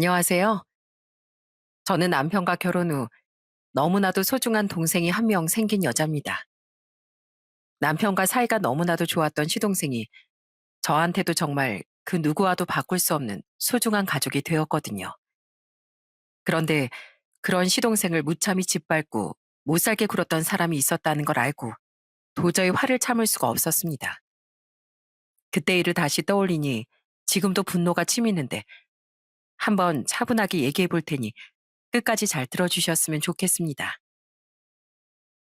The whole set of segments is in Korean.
안녕하세요. 저는 남편과 결혼 후 너무나도 소중한 동생이 한 명 생긴 여자입니다. 남편과 사이가 너무나도 좋았던 시동생이 저한테도 정말 그 누구와도 바꿀 수 없는 소중한 가족이 되었거든요. 그런데 그런 시동생을 무참히 짓밟고 못 살게 굴었던 사람이 있었다는 걸 알고 도저히 화를 참을 수가 없었습니다. 그때 일을 다시 떠올리니 지금도 분노가 치미는데 한번 차분하게 얘기해 볼 테니 끝까지 잘 들어주셨으면 좋겠습니다.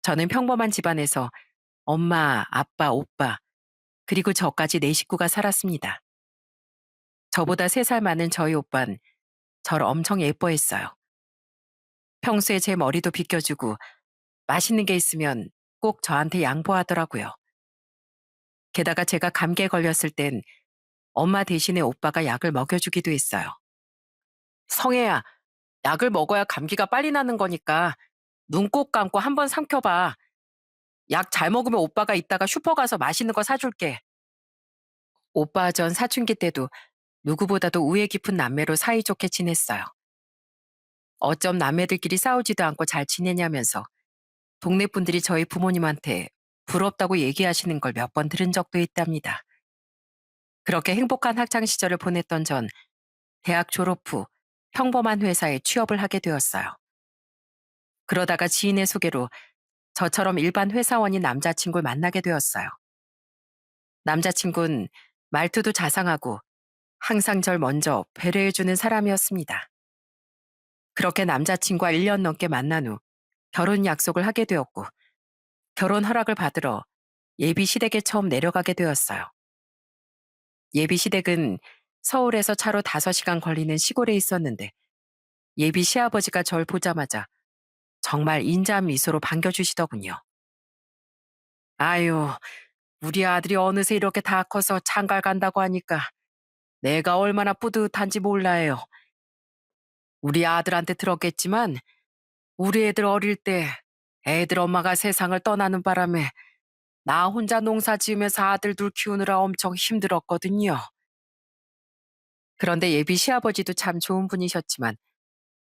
저는 평범한 집안에서 엄마, 아빠, 오빠, 그리고 저까지 네 식구가 살았습니다. 저보다 3살 많은 저희 오빤 저를 엄청 예뻐했어요. 평소에 제 머리도 빗겨주고 맛있는 게 있으면 꼭 저한테 양보하더라고요. 게다가 제가 감기에 걸렸을 땐 엄마 대신에 오빠가 약을 먹여주기도 했어요. 성혜야, 약을 먹어야 감기가 빨리 나는 거니까 눈 꼭 감고 한번 삼켜봐. 약 잘 먹으면 오빠가 이따가 슈퍼 가서 맛있는 거 사줄게. 오빠 전 사춘기 때도 누구보다도 우애 깊은 남매로 사이좋게 지냈어요. 어쩜 남매들끼리 싸우지도 않고 잘 지내냐면서 동네 분들이 저희 부모님한테 부럽다고 얘기하시는 걸 몇 번 들은 적도 있답니다. 그렇게 행복한 학창 시절을 보냈던 전 대학 졸업 후 평범한 회사에 취업을 하게 되었어요. 그러다가 지인의 소개로 저처럼 일반 회사원인 남자친구를 만나게 되었어요. 남자친구는 말투도 자상하고 항상 절 먼저 배려해주는 사람이었습니다. 그렇게 남자친구와 1년 넘게 만난 후 결혼 약속을 하게 되었고 결혼 허락을 받으러 예비 시댁에 처음 내려가게 되었어요. 예비 시댁은 서울에서 차로 5시간 걸리는 시골에 있었는데 예비 시아버지가 절 보자마자 정말 인자한 미소로 반겨주시더군요. 아유, 우리 아들이 어느새 이렇게 다 커서 장가 간다고 하니까 내가 얼마나 뿌듯한지 몰라요. 우리 아들한테 들었겠지만 우리 애들 어릴 때 애들 엄마가 세상을 떠나는 바람에 나 혼자 농사 지으면서 아들 둘 키우느라 엄청 힘들었거든요. 그런데 예비 시아버지도 참 좋은 분이셨지만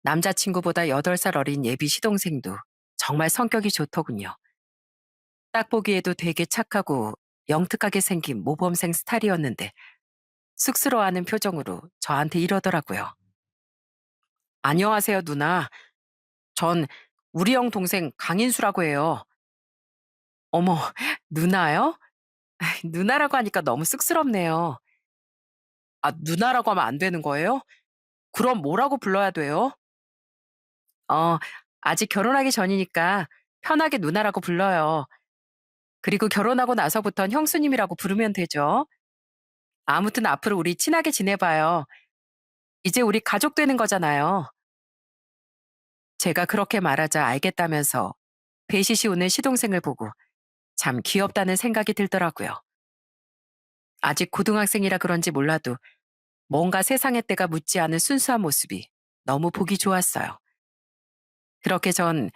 남자친구보다 8살 어린 예비 시동생도 정말 성격이 좋더군요. 딱 보기에도 되게 착하고 영특하게 생긴 모범생 스타일이었는데 쑥스러워하는 표정으로 저한테 이러더라고요. 안녕하세요, 누나. 전 우리 형 동생 강인수라고 해요. 어머, 누나요? 누나라고 하니까 너무 쑥스럽네요. 아, 누나라고 하면 안 되는 거예요? 그럼 뭐라고 불러야 돼요? 어, 아직 결혼하기 전이니까 편하게 누나라고 불러요. 그리고 결혼하고 나서부턴 형수님이라고 부르면 되죠. 아무튼 앞으로 우리 친하게 지내봐요. 이제 우리 가족 되는 거잖아요. 제가 그렇게 말하자 알겠다면서 배시시 웃는 시동생을 보고 참 귀엽다는 생각이 들더라고요. 아직 고등학생이라 그런지 몰라도 뭔가 세상의 때가 묻지 않은 순수한 모습이 너무 보기 좋았어요. 그렇게 전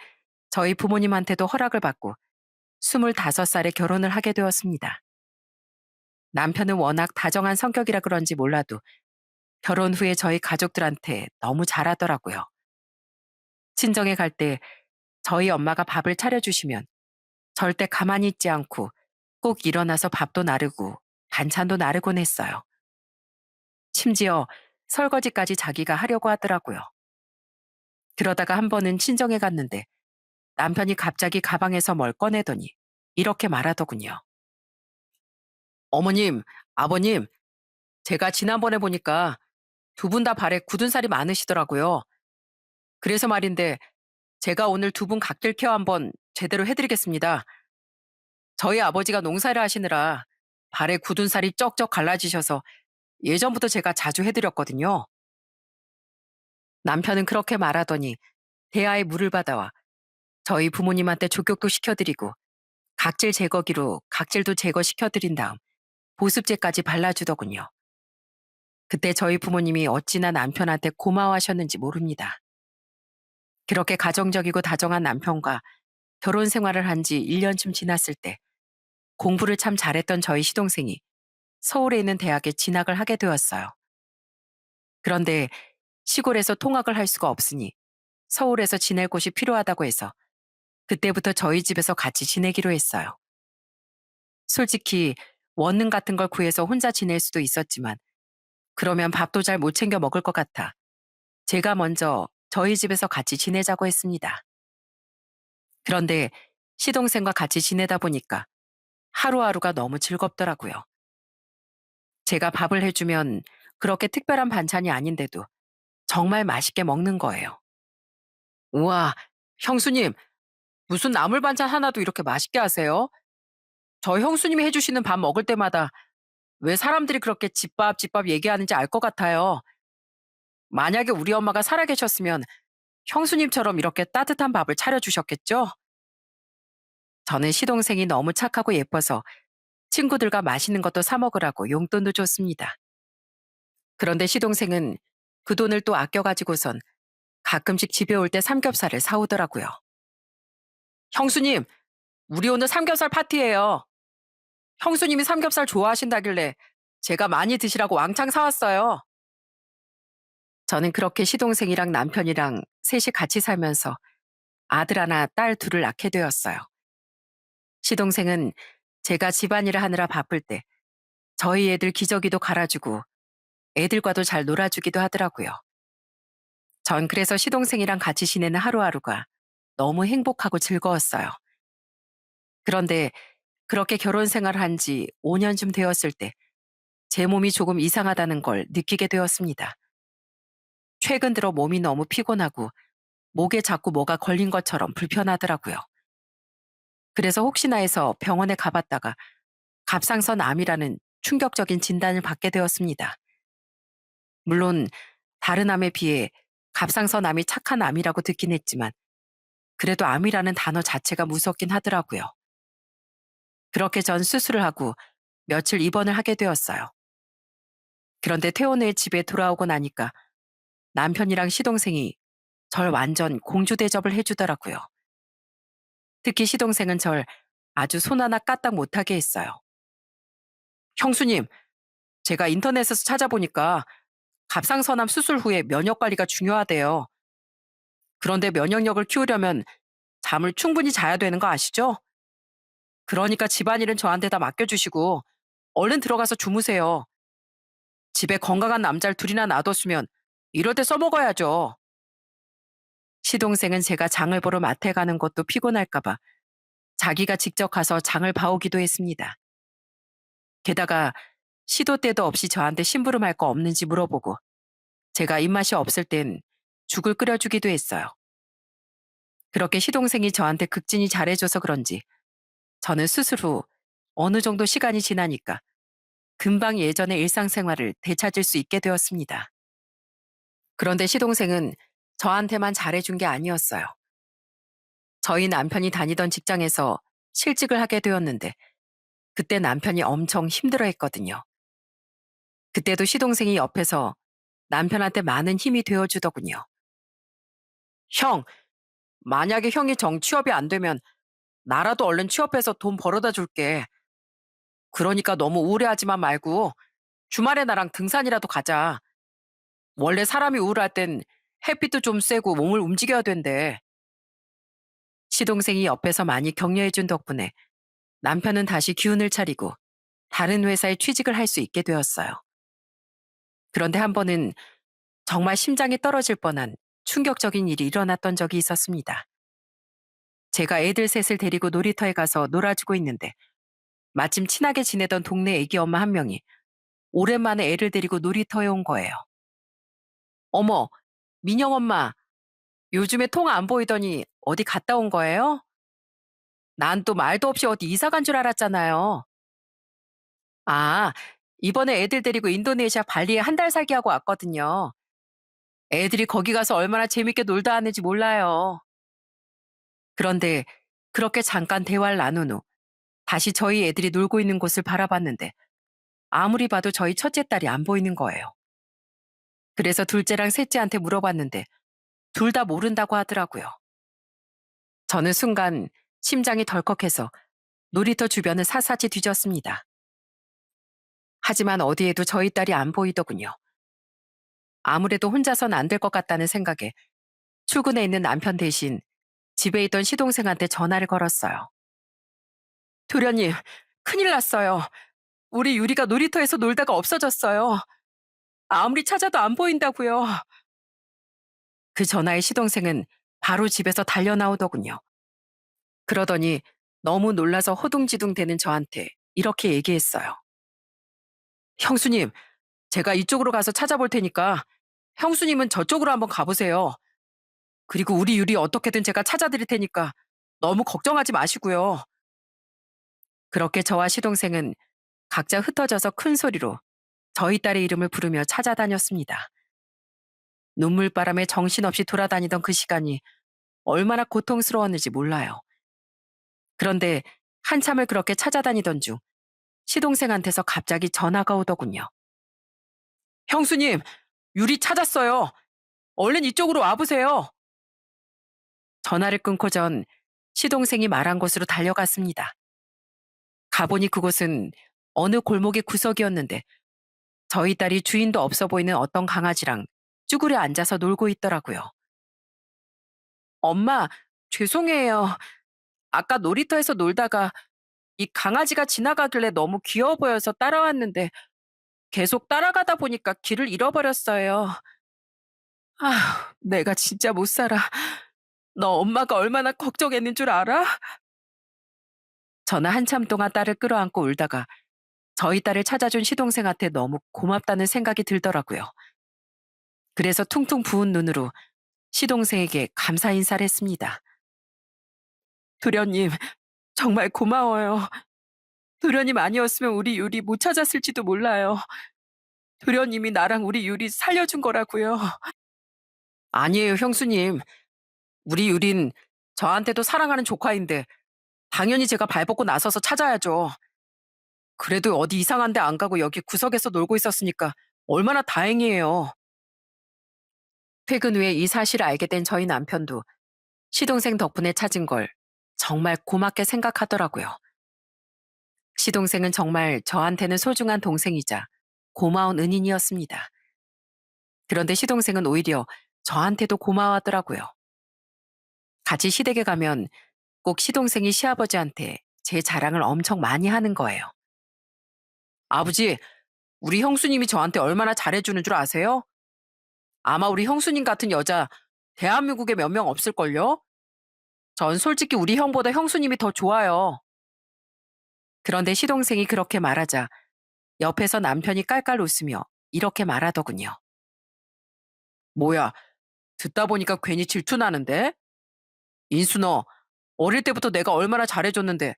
저희 부모님한테도 허락을 받고 25살에 결혼을 하게 되었습니다. 남편은 워낙 다정한 성격이라 그런지 몰라도 결혼 후에 저희 가족들한테 너무 잘하더라고요. 친정에 갈 때 저희 엄마가 밥을 차려주시면 절대 가만히 있지 않고 꼭 일어나서 밥도 나르고 반찬도 나르곤 했어요. 심지어 설거지까지 자기가 하려고 하더라고요. 그러다가 한 번은 친정에 갔는데 남편이 갑자기 가방에서 뭘 꺼내더니 이렇게 말하더군요. 어머님, 아버님, 제가 지난번에 보니까 두 분 다 발에 굳은 살이 많으시더라고요. 그래서 말인데 제가 오늘 두 분 각질 케어 한번 제대로 해드리겠습니다. 저희 아버지가 농사를 하시느라 발에 굳은 살이 쩍쩍 갈라지셔서 예전부터 제가 자주 해드렸거든요. 남편은 그렇게 말하더니 대야에 물을 받아와 저희 부모님한테 족욕도 시켜드리고 각질 제거기로 각질도 제거시켜드린 다음 보습제까지 발라주더군요. 그때 저희 부모님이 어찌나 남편한테 고마워하셨는지 모릅니다. 그렇게 가정적이고 다정한 남편과 결혼 생활을 한 지 1년쯤 지났을 때 공부를 참 잘했던 저희 시동생이 서울에 있는 대학에 진학을 하게 되었어요. 그런데 시골에서 통학을 할 수가 없으니 서울에서 지낼 곳이 필요하다고 해서 그때부터 저희 집에서 같이 지내기로 했어요. 솔직히 원룸 같은 걸 구해서 혼자 지낼 수도 있었지만 그러면 밥도 잘 못 챙겨 먹을 것 같아 제가 먼저 저희 집에서 같이 지내자고 했습니다. 그런데 시동생과 같이 지내다 보니까 하루하루가 너무 즐겁더라고요. 제가 밥을 해주면 그렇게 특별한 반찬이 아닌데도 정말 맛있게 먹는 거예요. 우와, 형수님, 무슨 나물 반찬 하나도 이렇게 맛있게 하세요? 저 형수님이 해주시는 밥 먹을 때마다 왜 사람들이 그렇게 집밥, 집밥 얘기하는지 알 것 같아요. 만약에 우리 엄마가 살아계셨으면 형수님처럼 이렇게 따뜻한 밥을 차려주셨겠죠? 저는 시동생이 너무 착하고 예뻐서 친구들과 맛있는 것도 사 먹으라고 용돈도 줬습니다. 그런데 시동생은 그 돈을 또 아껴가지고선 가끔씩 집에 올 때 삼겹살을 사오더라고요. 형수님, 우리 오늘 삼겹살 파티예요. 형수님이 삼겹살 좋아하신다길래 제가 많이 드시라고 왕창 사왔어요. 저는 그렇게 시동생이랑 남편이랑 셋이 같이 살면서 아들 하나, 딸 둘을 낳게 되었어요. 시동생은 제가 집안일을 하느라 바쁠 때 저희 애들 기저귀도 갈아주고 애들과도 잘 놀아주기도 하더라고요. 전 그래서 시동생이랑 같이 지내는 하루하루가 너무 행복하고 즐거웠어요. 그런데 그렇게 결혼 생활을 한 지 5년쯤 되었을 때 제 몸이 조금 이상하다는 걸 느끼게 되었습니다. 최근 들어 몸이 너무 피곤하고 목에 자꾸 뭐가 걸린 것처럼 불편하더라고요. 그래서 혹시나 해서 병원에 가봤다가 갑상선 암이라는 충격적인 진단을 받게 되었습니다. 물론 다른 암에 비해 갑상선 암이 착한 암이라고 듣긴 했지만 그래도 암이라는 단어 자체가 무섭긴 하더라고요. 그렇게 전 수술을 하고 며칠 입원을 하게 되었어요. 그런데 퇴원 후에 집에 돌아오고 나니까 남편이랑 시동생이 절 완전 공주 대접을 해주더라고요. 특히 시동생은 절 아주 손 하나 까딱 못하게 했어요. 형수님, 제가 인터넷에서 찾아보니까 갑상선암 수술 후에 면역 관리가 중요하대요. 그런데 면역력을 키우려면 잠을 충분히 자야 되는 거 아시죠? 그러니까 집안일은 저한테 다 맡겨주시고 얼른 들어가서 주무세요. 집에 건강한 남자를 둘이나 놔뒀으면 이럴 때 써먹어야죠. 시동생은 제가 장을 보러 마트에 가는 것도 피곤할까봐 자기가 직접 가서 장을 봐오기도 했습니다. 게다가 시도 때도 없이 저한테 심부름할 거 없는지 물어보고 제가 입맛이 없을 땐 죽을 끓여주기도 했어요. 그렇게 시동생이 저한테 극진히 잘해줘서 그런지 저는 수술 후 어느 정도 시간이 지나니까 금방 예전의 일상생활을 되찾을 수 있게 되었습니다. 그런데 시동생은 저한테만 잘해준 게 아니었어요. 저희 남편이 다니던 직장에서 실직을 하게 되었는데 그때 남편이 엄청 힘들어 했거든요. 그때도 시동생이 옆에서 남편한테 많은 힘이 되어주더군요. 형, 만약에 형이 취업이 안 되면 나라도 얼른 취업해서 돈 벌어다 줄게. 그러니까 너무 우울해하지만 말고 주말에 나랑 등산이라도 가자. 원래 사람이 우울할 땐 햇빛도 좀 쐬고 몸을 움직여야 된대. 시동생이 옆에서 많이 격려해준 덕분에 남편은 다시 기운을 차리고 다른 회사에 취직을 할 수 있게 되었어요. 그런데 한 번은 정말 심장이 떨어질 뻔한 충격적인 일이 일어났던 적이 있었습니다. 제가 애들 셋을 데리고 놀이터에 가서 놀아주고 있는데 마침 친하게 지내던 동네 애기 엄마 한 명이 오랜만에 애를 데리고 놀이터에 온 거예요. 어머, 민영 엄마, 요즘에 통 안 보이더니 어디 갔다 온 거예요? 난 또 말도 없이 어디 이사 간 줄 알았잖아요. 아, 이번에 애들 데리고 인도네시아 발리에 한 달 살기 하고 왔거든요. 애들이 거기 가서 얼마나 재밌게 놀다 왔는지 몰라요. 그런데 그렇게 잠깐 대화를 나눈 후 다시 저희 애들이 놀고 있는 곳을 바라봤는데 아무리 봐도 저희 첫째 딸이 안 보이는 거예요. 그래서 둘째랑 셋째한테 물어봤는데 둘 다 모른다고 하더라고요. 저는 순간 심장이 덜컥해서 놀이터 주변을 샅샅이 뒤졌습니다. 하지만 어디에도 저희 딸이 안 보이더군요. 아무래도 혼자선 안 될 것 같다는 생각에 출근해 있는 남편 대신 집에 있던 시동생한테 전화를 걸었어요. 도련님, 큰일 났어요. 우리 유리가 놀이터에서 놀다가 없어졌어요. 아무리 찾아도 안 보인다고요. 그 전화에 시동생은 바로 집에서 달려 나오더군요. 그러더니 너무 놀라서 허둥지둥 대는 저한테 이렇게 얘기했어요. 형수님, 제가 이쪽으로 가서 찾아볼 테니까 형수님은 저쪽으로 한번 가보세요. 그리고 우리 유리 어떻게든 제가 찾아드릴 테니까 너무 걱정하지 마시고요. 그렇게 저와 시동생은 각자 흩어져서 큰 소리로 저희 딸의 이름을 부르며 찾아다녔습니다. 눈물바람에 정신없이 돌아다니던 그 시간이 얼마나 고통스러웠는지 몰라요. 그런데 한참을 그렇게 찾아다니던 중 시동생한테서 갑자기 전화가 오더군요. 형수님, 유리 찾았어요. 얼른 이쪽으로 와보세요. 전화를 끊고 전 시동생이 말한 곳으로 달려갔습니다. 가보니 그곳은 어느 골목의 구석이었는데 저희 딸이 주인도 없어 보이는 어떤 강아지랑 쭈그려 앉아서 놀고 있더라고요. 엄마, 죄송해요. 아까 놀이터에서 놀다가 이 강아지가 지나가길래 너무 귀여워 보여서 따라왔는데 계속 따라가다 보니까 길을 잃어버렸어요. 아, 내가 진짜 못 살아. 너 엄마가 얼마나 걱정했는 줄 알아? 저는 한참 동안 딸을 끌어안고 울다가 저희 딸을 찾아준 시동생한테 너무 고맙다는 생각이 들더라고요. 그래서 퉁퉁 부은 눈으로 시동생에게 감사 인사를 했습니다. 도련님, 정말 고마워요. 도련님 아니었으면 우리 유리 못 찾았을지도 몰라요. 도련님이 나랑 우리 유리 살려준 거라고요. 아니에요, 형수님. 우리 유린 저한테도 사랑하는 조카인데 당연히 제가 발벗고 나서서 찾아야죠. 그래도 어디 이상한 데 안 가고 여기 구석에서 놀고 있었으니까 얼마나 다행이에요. 퇴근 후에 이 사실을 알게 된 저희 남편도 시동생 덕분에 찾은 걸 정말 고맙게 생각하더라고요. 시동생은 정말 저한테는 소중한 동생이자 고마운 은인이었습니다. 그런데 시동생은 오히려 저한테도 고마워하더라고요. 같이 시댁에 가면 꼭 시동생이 시아버지한테 제 자랑을 엄청 많이 하는 거예요. 아버지, 우리 형수님이 저한테 얼마나 잘해주는 줄 아세요? 아마 우리 형수님 같은 여자 대한민국에 몇 명 없을걸요? 전 솔직히 우리 형보다 형수님이 더 좋아요. 그런데 시동생이 그렇게 말하자 옆에서 남편이 깔깔 웃으며 이렇게 말하더군요. 뭐야, 듣다 보니까 괜히 질투나는데? 인수 너, 어릴 때부터 내가 얼마나 잘해줬는데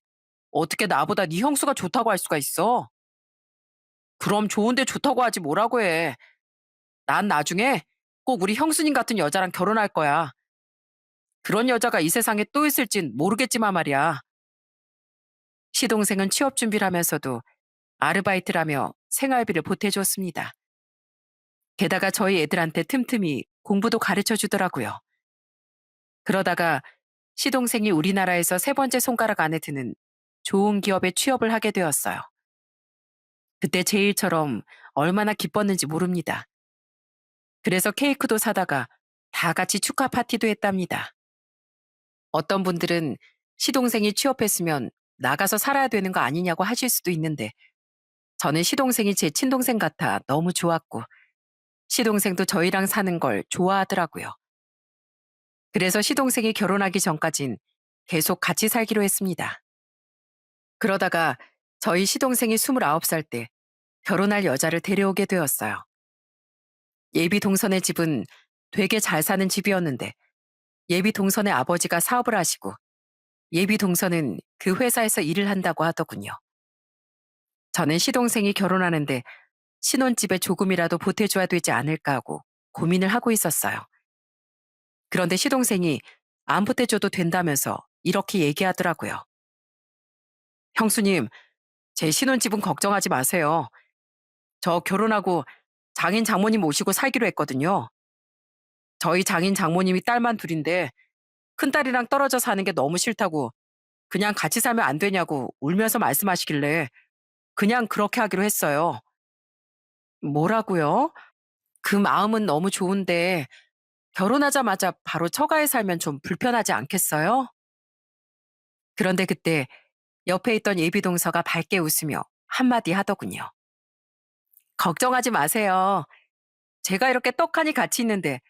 어떻게 나보다 네 형수가 좋다고 할 수가 있어? 그럼 좋은데 좋다고 하지 뭐라고 해. 난 나중에 꼭 우리 형수님 같은 여자랑 결혼할 거야. 그런 여자가 이 세상에 또 있을진 모르겠지만 말이야. 시동생은 취업 준비를 하면서도 아르바이트를 하며 생활비를 보태줬습니다. 게다가 저희 애들한테 틈틈이 공부도 가르쳐 주더라고요. 그러다가 시동생이 우리나라에서 세 번째 손가락 안에 드는 좋은 기업에 취업을 하게 되었어요. 그때 제 일처럼 얼마나 기뻤는지 모릅니다. 그래서 케이크도 사다가 다 같이 축하 파티도 했답니다. 어떤 분들은 시동생이 취업했으면 나가서 살아야 되는 거 아니냐고 하실 수도 있는데 저는 시동생이 제 친동생 같아 너무 좋았고 시동생도 저희랑 사는 걸 좋아하더라고요. 그래서 시동생이 결혼하기 전까진 계속 같이 살기로 했습니다. 그러다가 저희 시동생이 29살 때 결혼할 여자를 데려오게 되었어요. 예비 동선의 집은 되게 잘 사는 집이었는데 예비 동선의 아버지가 사업을 하시고 예비 동선은 그 회사에서 일을 한다고 하더군요. 저는 시동생이 결혼하는데 신혼집에 조금이라도 보태줘야 되지 않을까 하고 고민을 하고 있었어요. 그런데 시동생이 안 보태줘도 된다면서 이렇게 얘기하더라고요. 형수님, 제 신혼집은 걱정하지 마세요. 저 결혼하고 장인 장모님 모시고 살기로 했거든요. 저희 장인 장모님이 딸만 둘인데 큰딸이랑 떨어져 사는 게 너무 싫다고 그냥 같이 살면 안 되냐고 울면서 말씀하시길래 그냥 그렇게 하기로 했어요. 뭐라고요? 그 마음은 너무 좋은데 결혼하자마자 바로 처가에 살면 좀 불편하지 않겠어요? 그런데 그때 옆에 있던 예비 동서가 밝게 웃으며 한마디 하더군요. 걱정하지 마세요. 제가 이렇게 떡하니 같이 있는데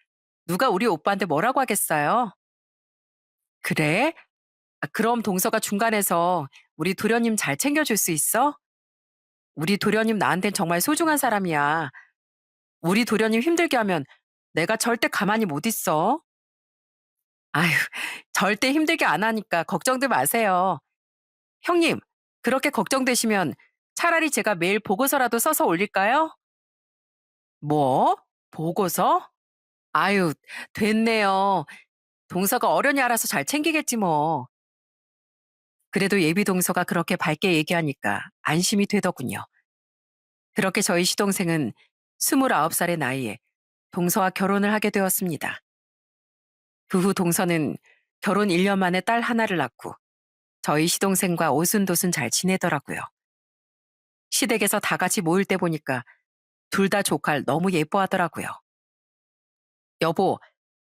누가 우리 오빠한테 뭐라고 하겠어요? 그래? 아, 그럼 동서가 중간에서 우리 도련님 잘 챙겨줄 수 있어? 우리 도련님 나한텐 정말 소중한 사람이야. 우리 도련님 힘들게 하면 내가 절대 가만히 못 있어. 아휴, 절대 힘들게 안 하니까 걱정들 마세요. 형님, 그렇게 걱정되시면 차라리 제가 매일 보고서라도 써서 올릴까요? 뭐? 보고서? 아유, 됐네요. 동서가 어련히 알아서 잘 챙기겠지 뭐. 그래도 예비 동서가 그렇게 밝게 얘기하니까 안심이 되더군요. 그렇게 저희 시동생은 29살의 나이에 동서와 결혼을 하게 되었습니다. 그 후 동서는 결혼 1년 만에 딸 하나를 낳고 저희 시동생과 오순도순 잘 지내더라고요. 시댁에서 다 같이 모일 때 보니까 둘 다 조카를 너무 예뻐하더라고요. 여보,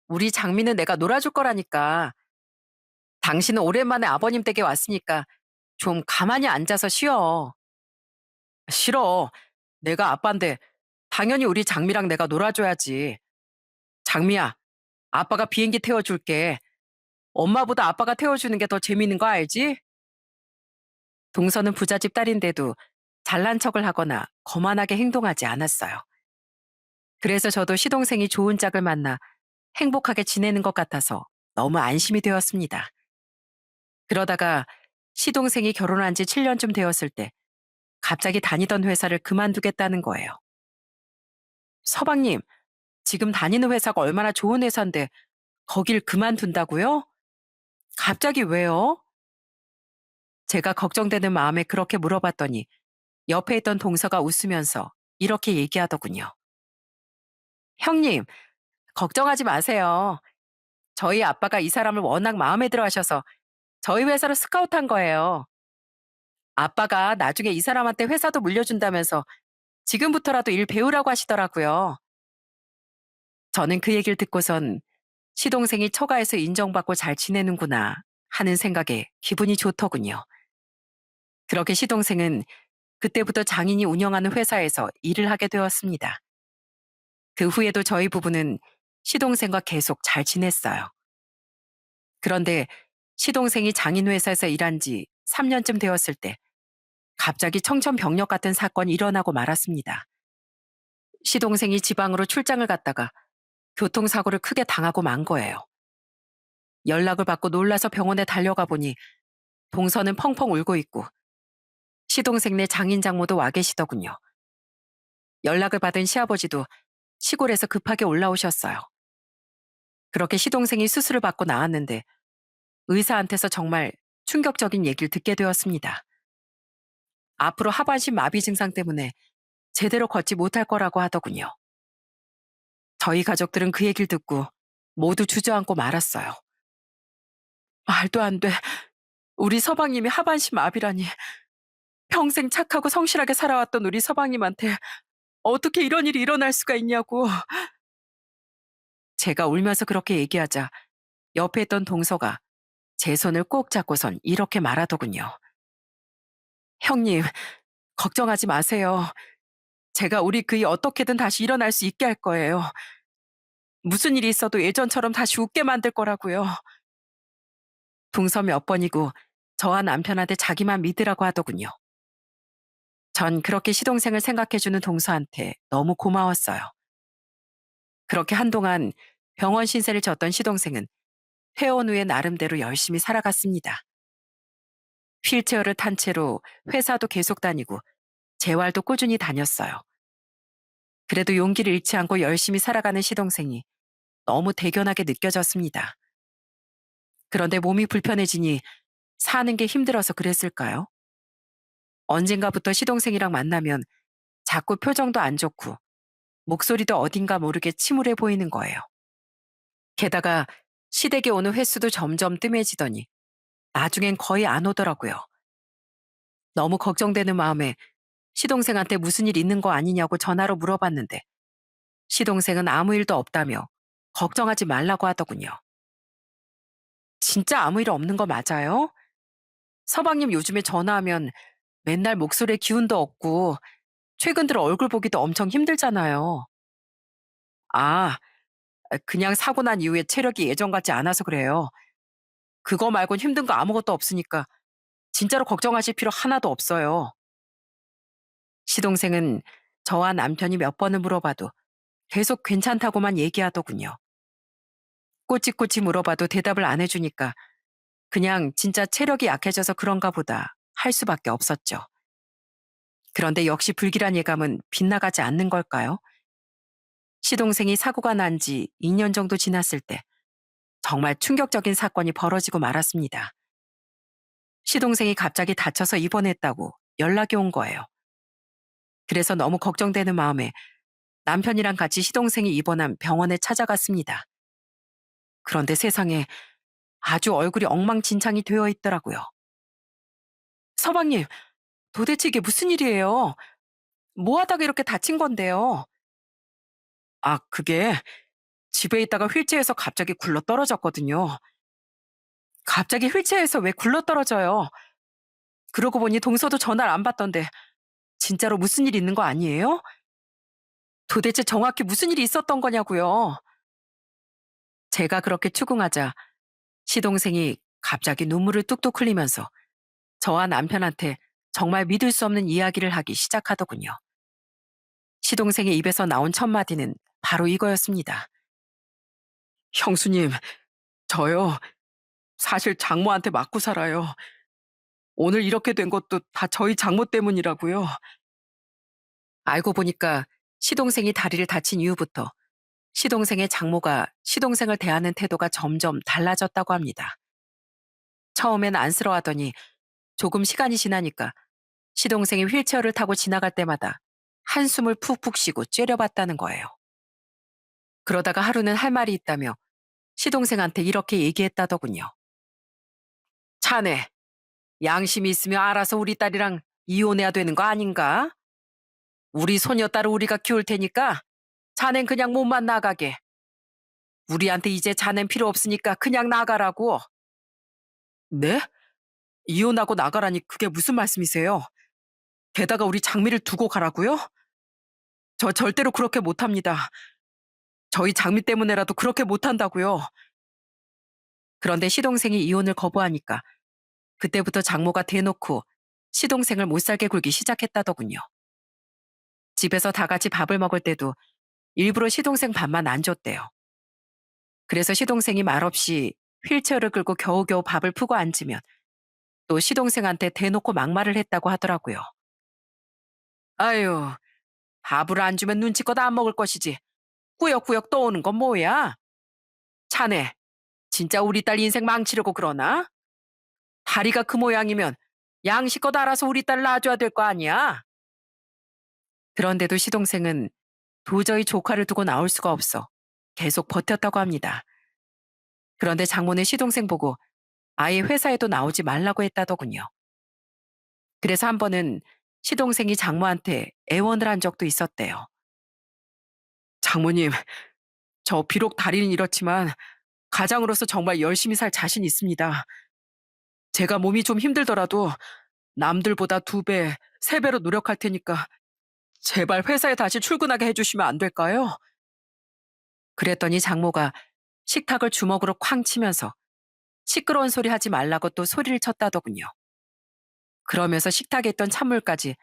우리 장미는 내가 놀아줄 거라니까. 당신은 오랜만에 아버님 댁에 왔으니까 좀 가만히 앉아서 쉬어. 싫어. 내가 아빠인데 당연히 우리 장미랑 내가 놀아줘야지. 장미야, 아빠가 비행기 태워줄게. 엄마보다 아빠가 태워주는 게 더 재밌는 거 알지? 동서는 부잣집 딸인데도 잘난 척을 하거나 거만하게 행동하지 않았어요. 그래서 저도 시동생이 좋은 짝을 만나 행복하게 지내는 것 같아서 너무 안심이 되었습니다. 그러다가 시동생이 결혼한 지 7년쯤 되었을 때 갑자기 다니던 회사를 그만두겠다는 거예요. 서방님, 지금 다니는 회사가 얼마나 좋은 회사인데 거길 그만둔다고요? 갑자기 왜요? 제가 걱정되는 마음에 그렇게 물어봤더니 옆에 있던 동서가 웃으면서 이렇게 얘기하더군요. 형님, 걱정하지 마세요. 저희 아빠가 이 사람을 워낙 마음에 들어 하셔서 저희 회사로 스카우트한 거예요. 아빠가 나중에 이 사람한테 회사도 물려준다면서 지금부터라도 일 배우라고 하시더라고요. 저는 그 얘기를 듣고선 시동생이 처가에서 인정받고 잘 지내는구나 하는 생각에 기분이 좋더군요. 그렇게 시동생은 그때부터 장인이 운영하는 회사에서 일을 하게 되었습니다. 그 후에도 저희 부부는 시동생과 계속 잘 지냈어요. 그런데 시동생이 장인 회사에서 일한 지 3년쯤 되었을 때 갑자기 청천벽력 같은 사건이 일어나고 말았습니다. 시동생이 지방으로 출장을 갔다가 교통사고를 크게 당하고 만 거예요. 연락을 받고 놀라서 병원에 달려가 보니 동서는 펑펑 울고 있고 시동생네 장인 장모도 와 계시더군요. 연락을 받은 시아버지도 시골에서 급하게 올라오셨어요. 그렇게 시동생이 수술을 받고 나왔는데 의사한테서 정말 충격적인 얘기를 듣게 되었습니다. 앞으로 하반신 마비 증상 때문에 제대로 걷지 못할 거라고 하더군요. 저희 가족들은 그 얘기를 듣고 모두 주저앉고 말았어요. 말도 안 돼. 우리 서방님이 하반신 마비라니. 평생 착하고 성실하게 살아왔던 우리 서방님한테 어떻게 이런 일이 일어날 수가 있냐고. 제가 울면서 그렇게 얘기하자 옆에 있던 동서가 제 손을 꼭 잡고선 이렇게 말하더군요. 형님, 걱정하지 마세요. 제가 우리 그이 어떻게든 다시 일어날 수 있게 할 거예요. 무슨 일이 있어도 예전처럼 다시 웃게 만들 거라고요. 동서 몇 번이고 저와 남편한테 자기만 믿으라고 하더군요. 전 그렇게 시동생을 생각해주는 동서한테 너무 고마웠어요. 그렇게 한동안 병원 신세를 졌던 시동생은 퇴원 후에 나름대로 열심히 살아갔습니다. 휠체어를 탄 채로 회사도 계속 다니고 재활도 꾸준히 다녔어요. 그래도 용기를 잃지 않고 열심히 살아가는 시동생이 너무 대견하게 느껴졌습니다. 그런데 몸이 불편해지니 사는 게 힘들어서 그랬을까요? 언젠가부터 시동생이랑 만나면 자꾸 표정도 안 좋고 목소리도 어딘가 모르게 침울해 보이는 거예요. 게다가 시댁에 오는 횟수도 점점 뜸해지더니 나중엔 거의 안 오더라고요. 너무 걱정되는 마음에 시동생한테 무슨 일 있는 거 아니냐고 전화로 물어봤는데 시동생은 아무 일도 없다며 걱정하지 말라고 하더군요. 진짜 아무 일 없는 거 맞아요? 서방님 요즘에 전화하면 맨날 목소리에 기운도 없고 최근 들어 얼굴 보기도 엄청 힘들잖아요. 아, 그냥 사고 난 이후에 체력이 예전 같지 않아서 그래요. 그거 말곤 힘든 거 아무것도 없으니까 진짜로 걱정하실 필요 하나도 없어요. 시동생은 저와 남편이 몇 번을 물어봐도 계속 괜찮다고만 얘기하더군요. 꼬치꼬치 물어봐도 대답을 안 해주니까 그냥 진짜 체력이 약해져서 그런가 보다 할 수밖에 없었죠. 그런데 역시 불길한 예감은 빗나가지 않는 걸까요? 시동생이 사고가 난 지 2년 정도 지났을 때 정말 충격적인 사건이 벌어지고 말았습니다. 시동생이 갑자기 다쳐서 입원했다고 연락이 온 거예요. 그래서 너무 걱정되는 마음에 남편이랑 같이 시동생이 입원한 병원에 찾아갔습니다. 그런데 세상에 아주 얼굴이 엉망진창이 되어 있더라고요. 서방님, 도대체 이게 무슨 일이에요? 뭐 하다가 이렇게 다친 건데요? 아, 그게 집에 있다가 휠체어에서 갑자기 굴러 떨어졌거든요. 갑자기 휠체어에서 왜 굴러 떨어져요? 그러고 보니 동서도 전화를 안 받던데 진짜로 무슨 일 있는 거 아니에요? 도대체 정확히 무슨 일이 있었던 거냐고요. 제가 그렇게 추궁하자 시동생이 갑자기 눈물을 뚝뚝 흘리면서 저와 남편한테 정말 믿을 수 없는 이야기를 하기 시작하더군요. 시동생의 입에서 나온 첫 마디는 바로 이거였습니다. 형수님, 저요. 사실 장모한테 맞고 살아요. 오늘 이렇게 된 것도 다 저희 장모 때문이라고요. 알고 보니까 시동생이 다리를 다친 이후부터 시동생의 장모가 시동생을 대하는 태도가 점점 달라졌다고 합니다. 처음엔 안쓰러워하더니 조금 시간이 지나니까 시동생이 휠체어를 타고 지나갈 때마다 한숨을 푹푹 쉬고 째려봤다는 거예요. 그러다가 하루는 할 말이 있다며 시동생한테 이렇게 얘기했다더군요. 자네, 양심이 있으면 알아서 우리 딸이랑 이혼해야 되는 거 아닌가? 우리 소녀딸을 우리가 키울 테니까 자넨 그냥 몸만 나가게. 우리한테 이제 자넨 필요 없으니까 그냥 나가라고. 네? 이혼하고 나가라니 그게 무슨 말씀이세요? 게다가 우리 장미를 두고 가라고요? 저 절대로 그렇게 못합니다. 저희 장미 때문에라도 그렇게 못한다고요. 그런데 시동생이 이혼을 거부하니까 그때부터 장모가 대놓고 시동생을 못 살게 굴기 시작했다더군요. 집에서 다 같이 밥을 먹을 때도 일부러 시동생 밥만 안 줬대요. 그래서 시동생이 말없이 휠체어를 끌고 겨우겨우 밥을 푸고 앉으면 또 시동생한테 대놓고 막말을 했다고 하더라고요. 아유, 밥을 안 주면 눈치껏 안 먹을 것이지. 꾸역꾸역 떠오는 건 뭐야? 자네, 진짜 우리 딸 인생 망치려고 그러나? 다리가 그 모양이면 양식껏 알아서 우리 딸 낳아줘야 될 거 아니야? 그런데도 시동생은 도저히 조카를 두고 나올 수가 없어 계속 버텼다고 합니다. 그런데 장모는 시동생 보고 아예 회사에도 나오지 말라고 했다더군요. 그래서 한 번은 시동생이 장모한테 애원을 한 적도 있었대요. 장모님, 저 비록 다리는 이렇지만 가장으로서 정말 열심히 살 자신 있습니다. 제가 몸이 좀 힘들더라도 남들보다 2배, 3배로 노력할 테니까 제발 회사에 다시 출근하게 해주시면 안 될까요? 그랬더니 장모가 식탁을 주먹으로 쾅 치면서 시끄러운 소리 하지 말라고 또 소리를 쳤다더군요. 그러면서 식탁에 있던 찬물까지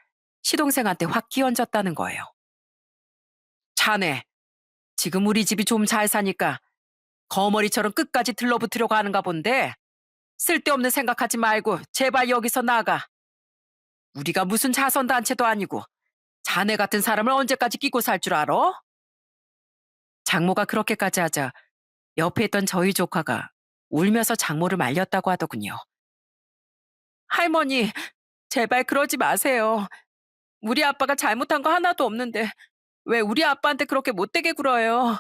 시동생한테 확 끼얹었다는 거예요. 자네, 지금 우리 집이 좀 잘 사니까 거머리처럼 끝까지 들러붙으려고 하는가 본데 쓸데없는 생각하지 말고 제발 여기서 나가. 우리가 무슨 자선단체도 아니고 자네 같은 사람을 언제까지 끼고 살 줄 알아? 장모가 그렇게까지 하자 옆에 있던 저희 조카가 울면서 장모를 말렸다고 하더군요. 할머니, 제발 그러지 마세요. 우리 아빠가 잘못한 거 하나도 없는데 왜 우리 아빠한테 그렇게 못되게 굴어요?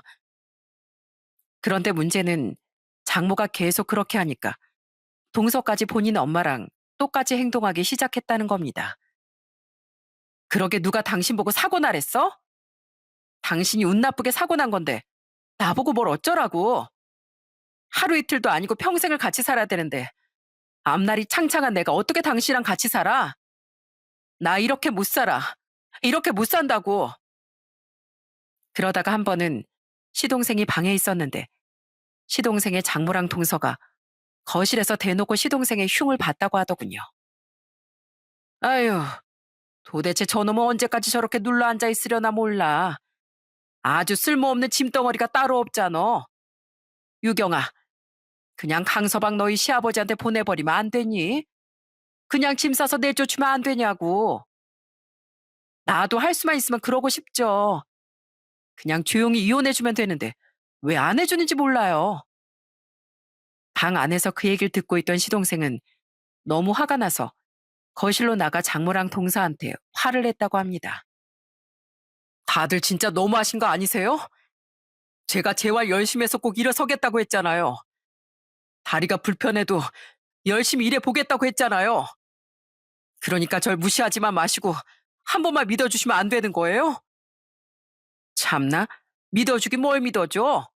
그런데 문제는 장모가 계속 그렇게 하니까 동서까지 본인 엄마랑 똑같이 행동하기 시작했다는 겁니다. 그러게 누가 당신 보고 사고 나랬어? 당신이 운 나쁘게 사고 난 건데 나보고 뭘 어쩌라고. 하루 이틀도 아니고 평생을 같이 살아야 되는데 앞날이 창창한 내가 어떻게 당신이랑 같이 살아? 나 이렇게 못 살아. 이렇게 못 산다고. 그러다가 한 번은 시동생이 방에 있었는데 시동생의 장모랑 동서가 거실에서 대놓고 시동생의 흉을 봤다고 하더군요. 아유, 도대체 저놈은 언제까지 저렇게 눌러 앉아 있으려나 몰라. 아주 쓸모없는 짐덩어리가 따로 없잖아. 유경아, 그냥 강서방 너희 시아버지한테 보내버리면 안 되니? 그냥 짐 싸서 내쫓으면 안 되냐고. 나도 할 수만 있으면 그러고 싶죠. 그냥 조용히 이혼해주면 되는데 왜 안 해주는지 몰라요. 방 안에서 그 얘기를 듣고 있던 시동생은 너무 화가 나서 거실로 나가 장모랑 동서한테 화를 냈다고 합니다. 다들 진짜 너무하신 거 아니세요? 제가 재활 열심히 해서 꼭 일어서겠다고 했잖아요. 다리가 불편해도 열심히 일해 보겠다고 했잖아요. 그러니까 절 무시하지만 마시고 한 번만 믿어주시면 안 되는 거예요? 참나, 믿어주긴 뭘 믿어줘?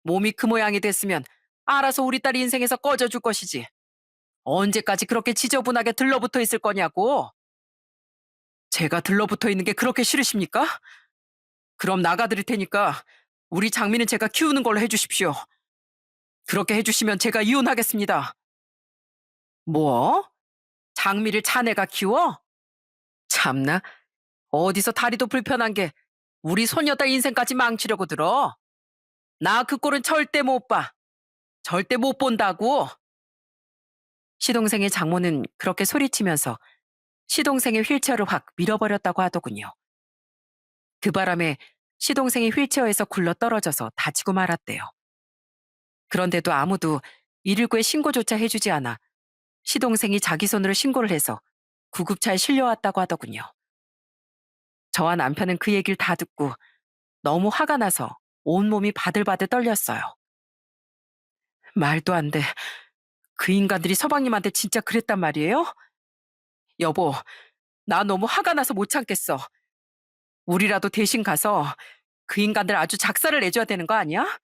몸이 그 모양이 됐으면 알아서 우리 딸 인생에서 꺼져줄 것이지. 언제까지 그렇게 지저분하게 들러붙어 있을 거냐고. 제가 들러붙어 있는 게 그렇게 싫으십니까? 그럼 나가드릴 테니까 우리 장미는 제가 키우는 걸로 해주십시오. 그렇게 해주시면 제가 이혼하겠습니다. 뭐? 장미를 자네가 키워? 참나, 어디서 다리도 불편한 게 우리 소녀딸 인생까지 망치려고 들어? 나 그 꼴은 절대 못 봐. 절대 못 본다고. 시동생의 장모는 그렇게 소리치면서 시동생의 휠체어를 확 밀어버렸다고 하더군요. 그 바람에 시동생이 휠체어에서 굴러 떨어져서 다치고 말았대요. 그런데도 아무도 119에 신고조차 해주지 않아 시동생이 자기 손으로 신고를 해서 구급차에 실려왔다고 하더군요. 저와 남편은 그 얘기를 다 듣고 너무 화가 나서 온몸이 바들바들 떨렸어요. 말도 안 돼. 그 인간들이 서방님한테 진짜 그랬단 말이에요? 여보, 나 너무 화가 나서 못 참겠어. 우리라도 대신 가서 그 인간들 아주 작사를 내줘야 되는 거 아니야?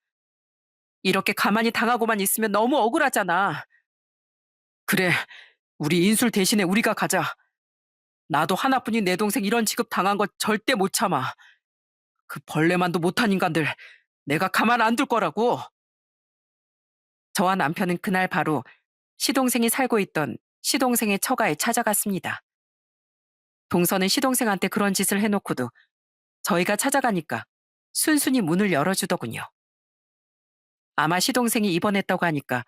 이렇게 가만히 당하고만 있으면 너무 억울하잖아. 그래, 우리 인술 대신에 우리가 가자. 나도 하나뿐인 내 동생 이런 취급 당한 거 절대 못 참아. 그 벌레만도 못한 인간들 내가 가만 안 둘 거라고. 저와 남편은 그날 바로 시동생이 살고 있던 시동생의 처가에 찾아갔습니다. 동서는 시동생한테 그런 짓을 해놓고도 저희가 찾아가니까 순순히 문을 열어주더군요. 아마 시동생이 입원했다고 하니까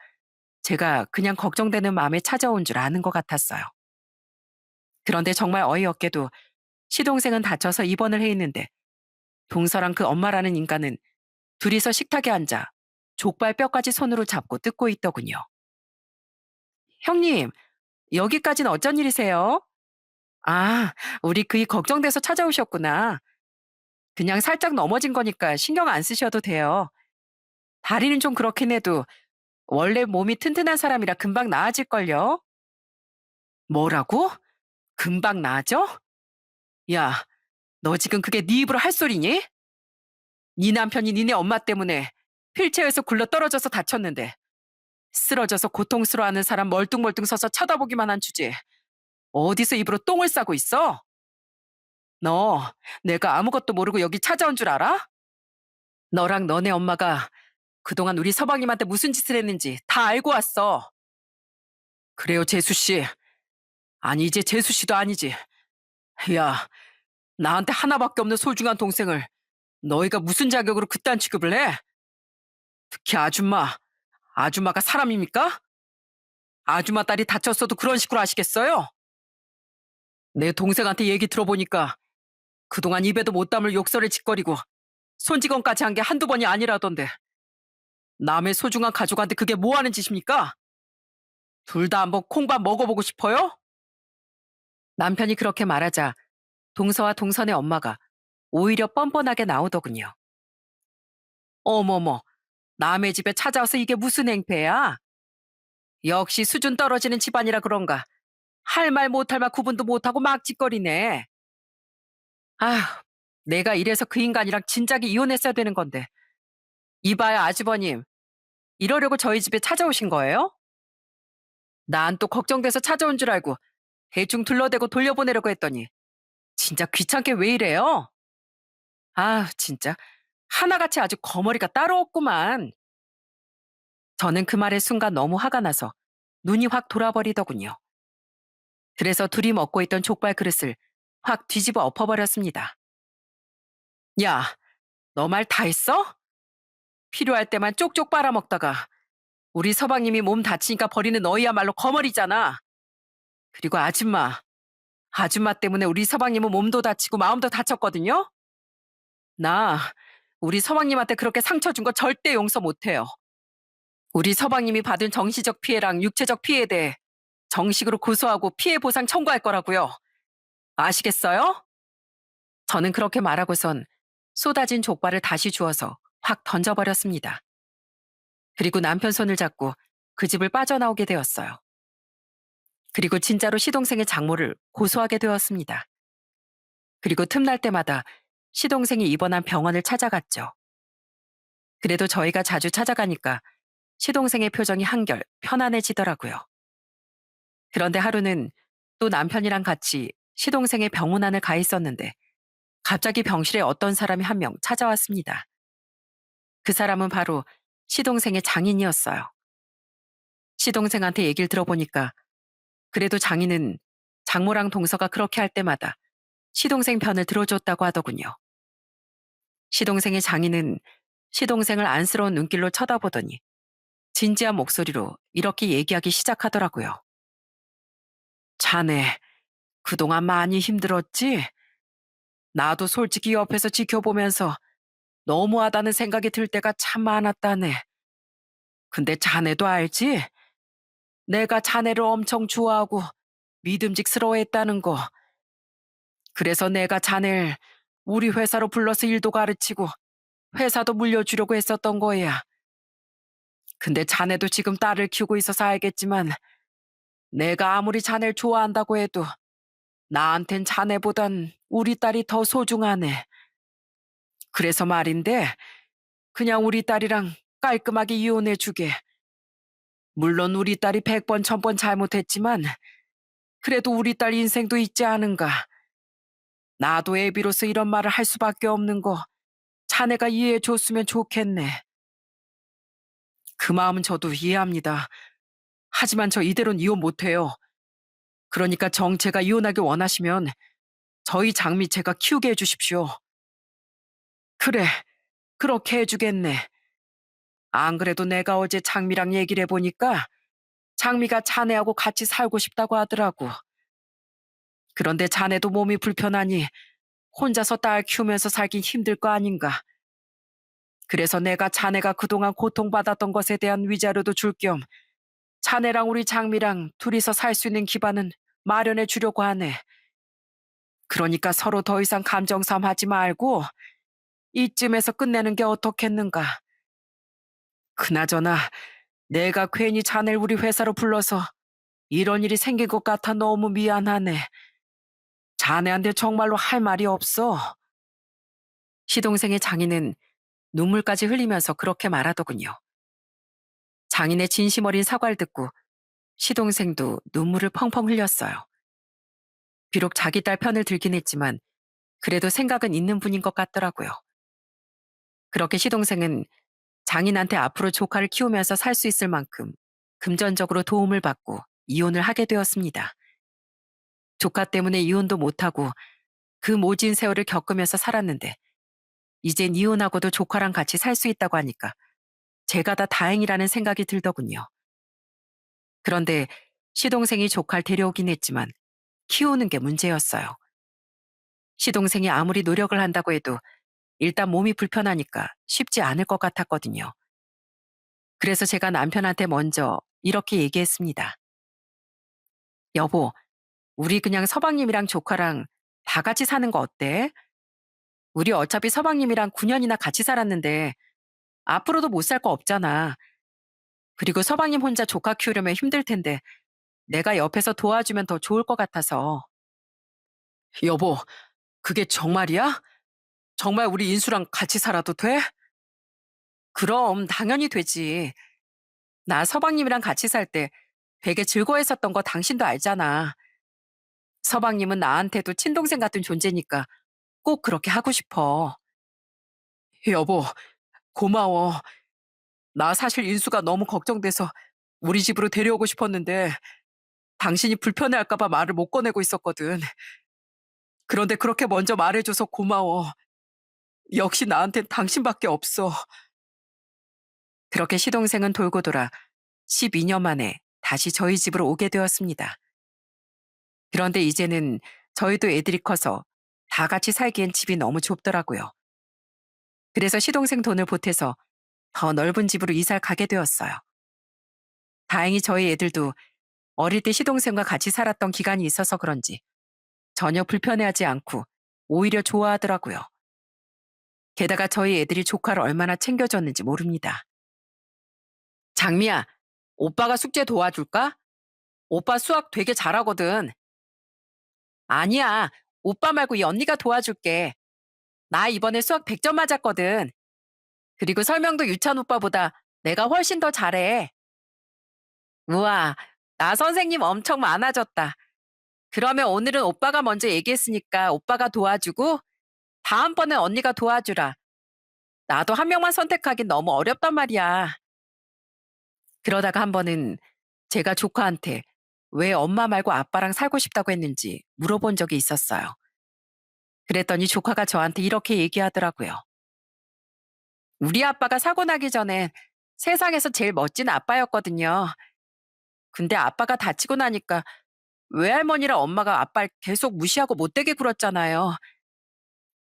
제가 그냥 걱정되는 마음에 찾아온 줄 아는 것 같았어요. 그런데 정말 어이없게도 시동생은 다쳐서 입원을 해 있는데 동서랑 그 엄마라는 인간은 둘이서 식탁에 앉아 족발 뼈까지 손으로 잡고 뜯고 있더군요. 형님, 여기까진 어쩐 일이세요? 아, 우리 그이 걱정돼서 찾아오셨구나. 그냥 살짝 넘어진 거니까 신경 안 쓰셔도 돼요. 다리는 좀 그렇긴 해도 원래 몸이 튼튼한 사람이라 금방 나아질걸요? 뭐라고? 금방 나아져? 야, 너 지금 그게 네 입으로 할 소리니? 네 남편이 니네 엄마 때문에 휠체어에서 굴러 떨어져서 다쳤는데 쓰러져서 고통스러워하는 사람 멀뚱멀뚱 서서 쳐다보기만 한 주제에 어디서 입으로 똥을 싸고 있어? 너 내가 아무것도 모르고 여기 찾아온 줄 알아? 너랑 너네 엄마가 그동안 우리 서방님한테 무슨 짓을 했는지 다 알고 왔어. 그래요, 재수 씨. 아니, 이제 재수 씨도 아니지. 야, 나한테 하나밖에 없는 소중한 동생을 너희가 무슨 자격으로 그딴 취급을 해? 특히 아줌마. 아줌마가 사람입니까? 아줌마 딸이 다쳤어도 그런 식으로 하시겠어요? 내 동생한테 얘기 들어보니까 그동안 입에도 못 담을 욕설을 짓거리고 손찌검까지 한 게 한두 번이 아니라던데 남의 소중한 가족한테 그게 뭐 하는 짓입니까? 둘 다 한번 콩밥 먹어보고 싶어요? 남편이 그렇게 말하자 동서와 동선의 엄마가 오히려 뻔뻔하게 나오더군요. 어머머, 남의 집에 찾아와서 이게 무슨 행패야? 역시 수준 떨어지는 집안이라 그런가. 할 말 못할 말 구분도 못하고 막 짓거리네. 아휴, 내가 이래서 그 인간이랑 진작에 이혼했어야 되는 건데. 이봐요, 아주버님. 이러려고 저희 집에 찾아오신 거예요? 난 또 걱정돼서 찾아온 줄 알고 대충 둘러대고 돌려보내려고 했더니 진짜 귀찮게 왜 이래요? 아, 진짜 하나같이 아주 거머리가 따로 없구만. 저는 그 말의 순간 너무 화가 나서 눈이 확 돌아버리더군요. 그래서 둘이 먹고 있던 족발 그릇을 확 뒤집어 엎어버렸습니다. 야, 너 말 다 했어? 필요할 때만 쪽쪽 빨아먹다가 우리 서방님이 몸 다치니까 버리는 너희야말로 거머리잖아. 그리고 아줌마 때문에 우리 서방님은 몸도 다치고 마음도 다쳤거든요? 나 우리 서방님한테 그렇게 상처 준 거 절대 용서 못해요. 우리 서방님이 받은 정신적 피해랑 육체적 피해에 대해 정식으로 고소하고 피해 보상 청구할 거라고요. 아시겠어요? 저는 그렇게 말하고선 쏟아진 족발을 다시 주워서 확 던져버렸습니다. 그리고 남편 손을 잡고 그 집을 빠져나오게 되었어요. 그리고 진짜로 시동생의 장모를 고소하게 되었습니다. 그리고 틈날 때마다 시동생이 입원한 병원을 찾아갔죠. 그래도 저희가 자주 찾아가니까 시동생의 표정이 한결 편안해지더라고요. 그런데 하루는 또 남편이랑 같이 시동생의 병문안을 가 있었는데 갑자기 병실에 어떤 사람이 한 명 찾아왔습니다. 그 사람은 바로 시동생의 장인이었어요. 시동생한테 얘기를 들어보니까 그래도 장인은 장모랑 동서가 그렇게 할 때마다 시동생 편을 들어줬다고 하더군요. 시동생의 장인은 시동생을 안쓰러운 눈길로 쳐다보더니 진지한 목소리로 이렇게 얘기하기 시작하더라고요. 자네, 그동안 많이 힘들었지? 나도 솔직히 옆에서 지켜보면서 너무하다는 생각이 들 때가 참 많았다네. 근데 자네도 알지? 내가 자네를 엄청 좋아하고 믿음직스러워했다는 거. 그래서 내가 자네를 우리 회사로 불러서 일도 가르치고 회사도 물려주려고 했었던 거야. 근데 자네도 지금 딸을 키우고 있어서 알겠지만 내가 아무리 자네를 좋아한다고 해도 나한텐 자네보단 우리 딸이 더 소중하네. 그래서 말인데 그냥 우리 딸이랑 깔끔하게 이혼해 주게. 물론 우리 딸이 100번 1000번 잘못했지만 그래도 우리 딸 인생도 있지 않은가. 나도 애비로서 이런 말을 할 수밖에 없는 거 자네가 이해해 줬으면 좋겠네. 그 마음은 저도 이해합니다. 하지만 저 이대로는 이혼 못해요. 그러니까 정체가 이혼하길 원하시면 저희 장미 제가 키우게 해주십시오. 그래, 그렇게 해주겠네. 안 그래도 내가 어제 장미랑 얘기를 해보니까 장미가 자네하고 같이 살고 싶다고 하더라고. 그런데 자네도 몸이 불편하니 혼자서 딸 키우면서 살긴 힘들 거 아닌가. 그래서 내가 자네가 그동안 고통받았던 것에 대한 위자료도 줄 겸 자네랑 우리 장미랑 둘이서 살 수 있는 기반은 마련해 주려고 하네. 그러니까 서로 더 이상 감정싸움 하지 말고 이쯤에서 끝내는 게 어떻겠는가. 그나저나 내가 괜히 자네를 우리 회사로 불러서 이런 일이 생긴 것 같아 너무 미안하네. 자네한테 정말로 할 말이 없어. 시동생의 장인은 눈물까지 흘리면서 그렇게 말하더군요. 장인의 진심 어린 사과를 듣고 시동생도 눈물을 펑펑 흘렸어요. 비록 자기 딸 편을 들긴 했지만 그래도 생각은 있는 분인 것 같더라고요. 그렇게 시동생은 장인한테 앞으로 조카를 키우면서 살 수 있을 만큼 금전적으로 도움을 받고 이혼을 하게 되었습니다. 조카 때문에 이혼도 못하고 그 모진 세월을 겪으면서 살았는데 이젠 이혼하고도 조카랑 같이 살 수 있다고 하니까 제가 다 다행이라는 생각이 들더군요. 그런데 시동생이 조카를 데려오긴 했지만 키우는 게 문제였어요. 시동생이 아무리 노력을 한다고 해도 일단 몸이 불편하니까 쉽지 않을 것 같았거든요. 그래서 제가 남편한테 먼저 이렇게 얘기했습니다. 여보, 우리 그냥 서방님이랑 조카랑 다 같이 사는 거 어때? 우리 어차피 서방님이랑 9년이나 같이 살았는데 앞으로도 못 살 거 없잖아. 그리고 서방님 혼자 조카 키우려면 힘들 텐데 내가 옆에서 도와주면 더 좋을 것 같아서. 여보, 그게 정말이야? 정말 우리 인수랑 같이 살아도 돼? 그럼 당연히 되지. 나 서방님이랑 같이 살 때 되게 즐거워했었던 거 당신도 알잖아. 서방님은 나한테도 친동생 같은 존재니까 꼭 그렇게 하고 싶어. 여보, 고마워. 나 사실 인수가 너무 걱정돼서 우리 집으로 데려오고 싶었는데 당신이 불편해할까봐 말을 못 꺼내고 있었거든. 그런데 그렇게 먼저 말해줘서 고마워. 역시 나한텐 당신밖에 없어. 그렇게 시동생은 돌고 돌아 12년 만에 다시 저희 집으로 오게 되었습니다. 그런데 이제는 저희도 애들이 커서 다 같이 살기엔 집이 너무 좁더라고요. 그래서 시동생 돈을 보태서 더 넓은 집으로 이사를 가게 되었어요. 다행히 저희 애들도 어릴 때 시동생과 같이 살았던 기간이 있어서 그런지 전혀 불편해하지 않고 오히려 좋아하더라고요. 게다가 저희 애들이 조카를 얼마나 챙겨줬는지 모릅니다. 장미야, 오빠가 숙제 도와줄까? 오빠 수학 되게 잘하거든. 아니야, 오빠 말고 이 언니가 도와줄게. 나 이번에 수학 100점 맞았거든. 그리고 설명도 유찬 오빠보다 내가 훨씬 더 잘해. 우와, 나 선생님 엄청 많아졌다. 그러면 오늘은 오빠가 먼저 얘기했으니까 오빠가 도와주고 다음번엔 언니가 도와주라. 나도 한 명만 선택하긴 너무 어렵단 말이야. 그러다가 한 번은 제가 조카한테 왜 엄마 말고 아빠랑 살고 싶다고 했는지 물어본 적이 있었어요. 그랬더니 조카가 저한테 이렇게 얘기하더라고요. 우리 아빠가 사고 나기 전엔 세상에서 제일 멋진 아빠였거든요. 근데 아빠가 다치고 나니까 외할머니랑 엄마가 아빠를 계속 무시하고 못되게 굴었잖아요.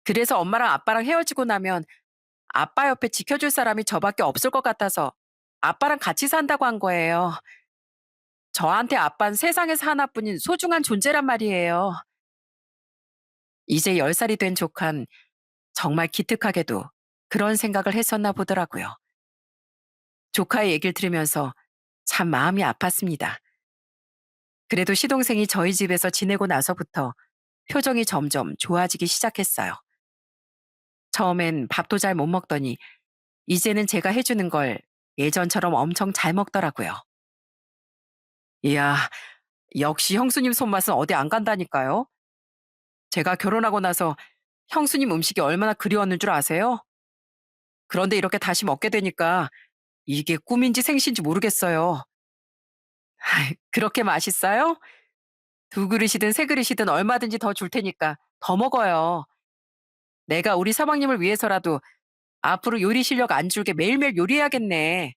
그래서 엄마랑 아빠랑 헤어지고 나면 아빠 옆에 지켜줄 사람이 저밖에 없을 것 같아서 아빠랑 같이 산다고 한 거예요. 저한테 아빠는 세상에서 하나뿐인 소중한 존재란 말이에요. 이제 10살이 된 조칸 정말 기특하게도 그런 생각을 했었나 보더라고요. 조카의 얘기를 들으면서 참 마음이 아팠습니다. 그래도 시동생이 저희 집에서 지내고 나서부터 표정이 점점 좋아지기 시작했어요. 처음엔 밥도 잘 못 먹더니 이제는 제가 해주는 걸 예전처럼 엄청 잘 먹더라고요. 이야, 역시 형수님 손맛은 어디 안 간다니까요. 제가 결혼하고 나서 형수님 음식이 얼마나 그리웠는 줄 아세요? 그런데 이렇게 다시 먹게 되니까 이게 꿈인지 생시인지 모르겠어요. 그렇게 맛있어요? 두 그릇이든 세 그릇이든 얼마든지 더 줄 테니까 더 먹어요. 내가 우리 사방님을 위해서라도 앞으로 요리 실력 안 줄게 매일매일 요리해야겠네.